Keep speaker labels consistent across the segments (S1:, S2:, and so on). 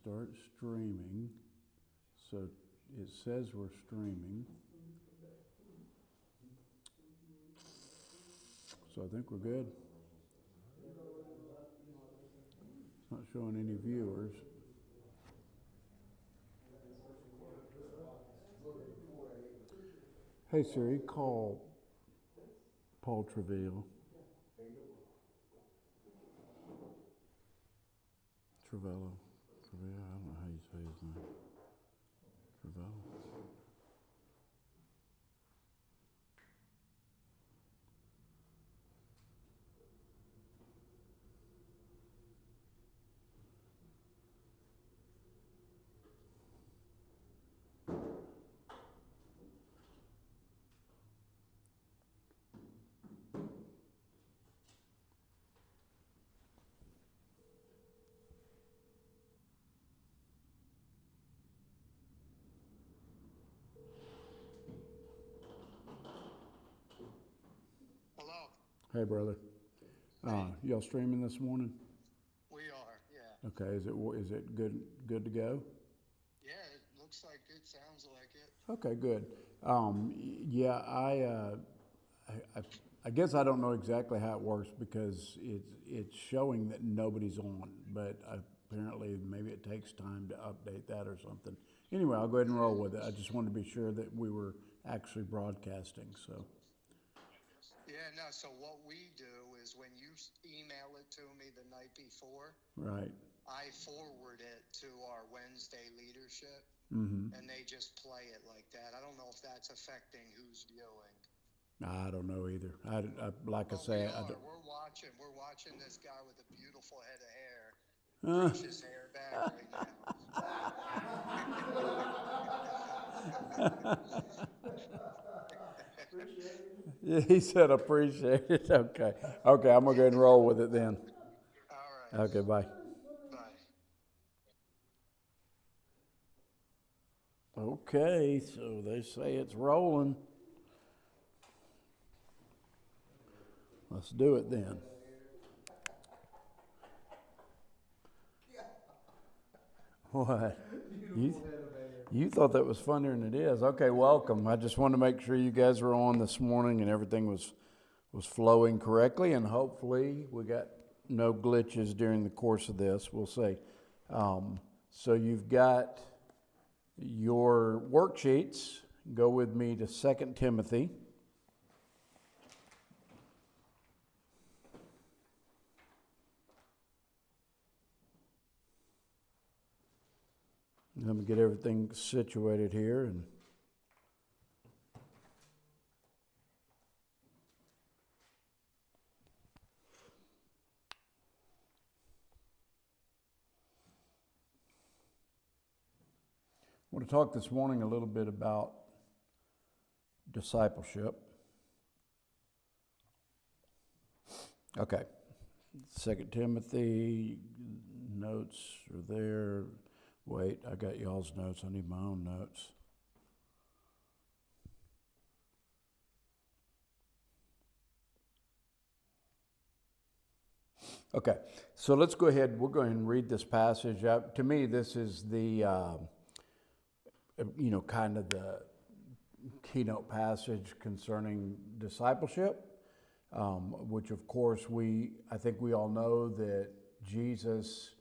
S1: start streaming. So it says we're streaming. So I think we're good. It's not showing any viewers. Hey Siri, call Paul Treville. Trevello. Treville, I don't know how you say his name. Trevello.
S2: Hello.
S1: Hey brother. Y'all streaming this morning?
S2: We are, yeah.
S1: Okay, is it good to go?
S2: Yeah, it looks like it, sounds like it.
S1: Okay, good. Yeah, I guess I don't know exactly how it works because it's showing that nobody's on, but apparently maybe it takes time to update that or something. Anyway, I'll go ahead and roll with it. I just wanted to be sure that we were actually broadcasting. So.
S2: Yeah, no, so what we do is when you email it to me the night before,
S1: Right.
S2: I forward it to our Wednesday leadership,
S1: Mm-hmm.
S2: and they just play it like that. I don't know if that's affecting who's viewing.
S1: I don't know either. Like
S2: But
S1: I say,
S2: we're watching this guy with a beautiful head of hair brush his hair back right now.
S1: Yeah, he said appreciate it. Okay, I'm gonna go ahead and roll with it then.
S2: All right.
S1: Okay, bye.
S2: Bye.
S1: Okay, so they say it's rolling. Let's do it then. What? You thought that was funnier than it is. Okay, welcome. I just wanted to make sure you guys were on this morning and everything was flowing correctly, and hopefully we got no glitches during the course of this. We'll see. So you've got your worksheets. Go with me to 2 Timothy. Let me get everything situated here and I want to talk this morning a little bit about discipleship. Okay, 2 Timothy, notes are there. Wait, I got y'all's notes. I need my own notes. Okay, so let's go ahead. We'll go ahead and read this passage. To me, this is the, kind of the keynote passage concerning discipleship, which of course I think we all know that Jesus,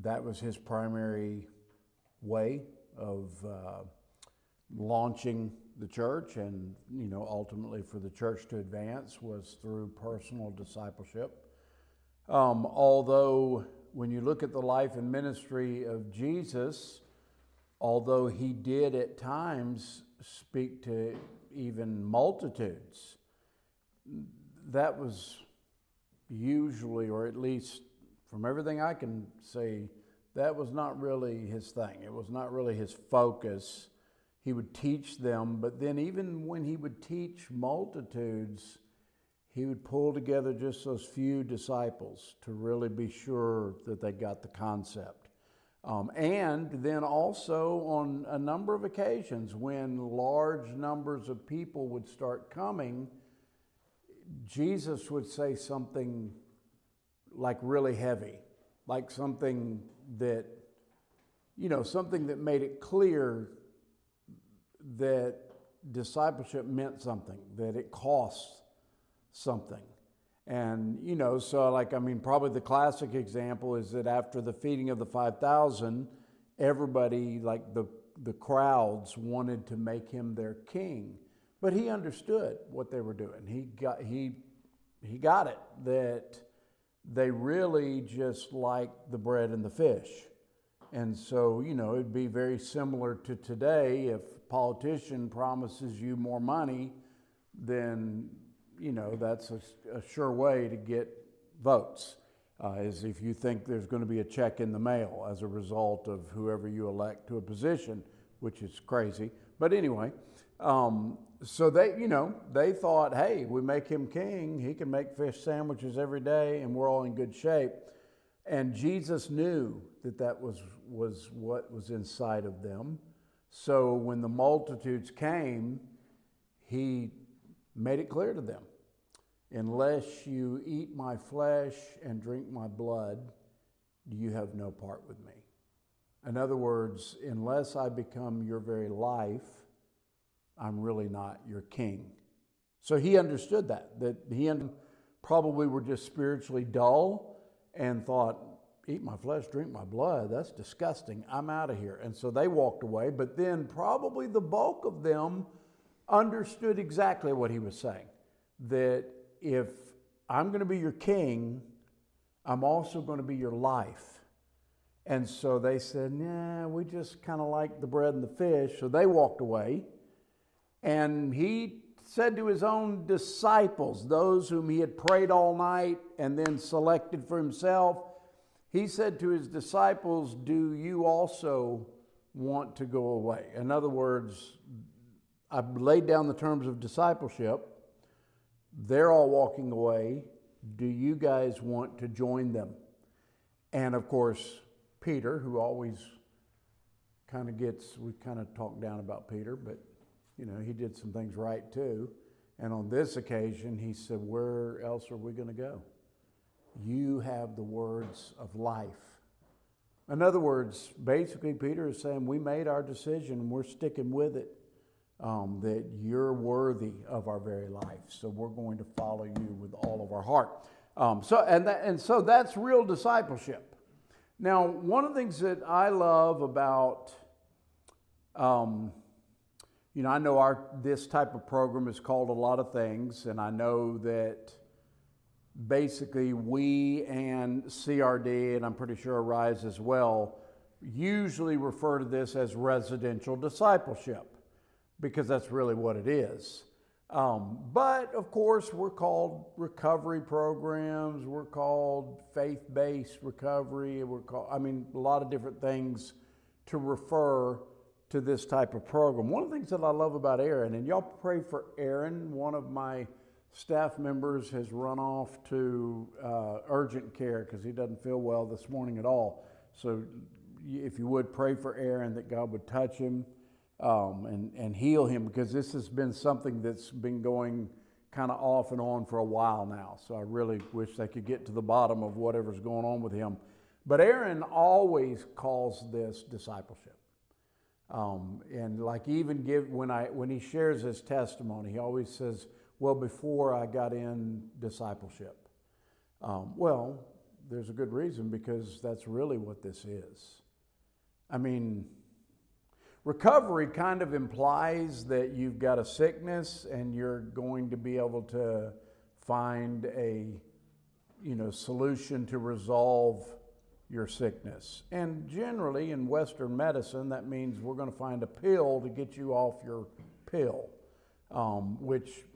S1: that was his primary way of launching the church, and ultimately for the church to advance was through personal discipleship. Although when you look at the life and ministry of Jesus, although he did at times speak to even multitudes, that was usually, or at least from everything I can say, that was not really his thing. It was not really his focus. He would teach them, but then even when he would teach multitudes, he would pull together just those few disciples to really be sure that they got the concept. And then also on a number of occasions when large numbers of people would start coming, Jesus would say something like really heavy, like something that something that made it clear that discipleship meant something, that it costs something. And, probably the classic example is that after the feeding of the 5,000, everybody, like the crowds, wanted to make him their king. But he understood what they were doing. He got it, that they really just liked the bread and the fish. And so, it'd be very similar to today. If a politician promises you more money, then, that's a sure way to get votes, is if you think there's going to be a check in the mail as a result of whoever you elect to a position, which is crazy. But anyway, so they thought, hey, we make him king, he can make fish sandwiches every day, and we're all in good shape. And Jesus knew that was what was inside of them. So when the multitudes came, he made it clear to them, unless you eat my flesh and drink my blood, you have no part with me. In other words, unless I become your very life, I'm really not your king. So he understood that he probably were just spiritually dull and thought, eat my flesh, drink my blood, that's disgusting, I'm out of here. And so they walked away, but then probably the bulk of them understood exactly what he was saying, that if I'm going to be your king, I'm also going to be your life. And so they said, nah, we just kind of like the bread and the fish. So they walked away. And he said to his own disciples, those whom he had prayed all night and then selected for himself, he said to his disciples, do you also want to go away? In other words, I've laid down the terms of discipleship. They're all walking away. Do you guys want to join them? And of course, Peter, who always we kind of talk down about Peter, but he did some things right too. And on this occasion, he said, where else are we going to go? You have the words of life. In other words, basically, Peter is saying, we made our decision, we're sticking with it, that you're worthy of our very life. So we're going to follow you with all of our heart. So that's real discipleship. Now, one of the things that I love about, I know this type of program is called a lot of things, and I know that basically we and CRD, and I'm pretty sure Arise as well, usually refer to this as residential discipleship, because that's really what it is. But of course, we're called recovery programs, we're called faith-based recovery, a lot of different things to refer to this type of program. One of the things that I love about Aaron, and y'all pray for Aaron, one of my staff members has run off to urgent care because he doesn't feel well this morning at all. So if you would pray for Aaron, that God would touch him and heal him, because this has been something that's been going kind of off and on for a while now. So I really wish they could get to the bottom of whatever's going on with him. But Aaron always calls this discipleship. And like even when he shares his testimony, he always says, well, before I got in discipleship. Well, there's a good reason, because that's really what this is. Recovery kind of implies that you've got a sickness and you're going to be able to find a solution to resolve your sickness. And generally in Western medicine, that means we're going to find a pill to get you off your pill, which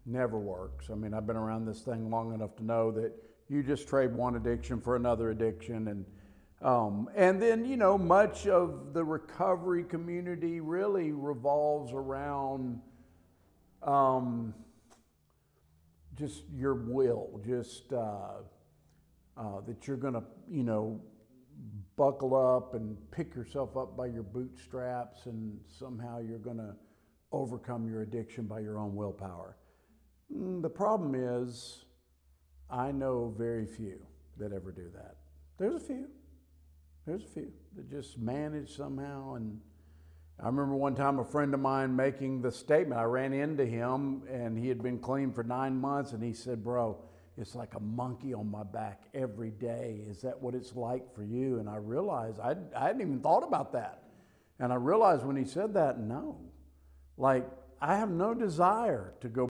S1: never works. I've been around this thing long enough to know that you just trade one addiction for another addiction. And then, much of the recovery community really revolves around just your will, just that you're going to, buckle up and pick yourself up by your bootstraps, and somehow you're going to overcome your addiction by your own willpower. The problem is, I know very few that ever do that. There's a few. There's a few that just manage somehow. And I remember one time a friend of mine making the statement. I ran into him and he had been clean for 9 months, and he said, "Bro, it's like a monkey on my back every day. Is that what it's like for you?" And I realized I hadn't even thought about that. And I realized when he said that, no. Like, I have no desire to go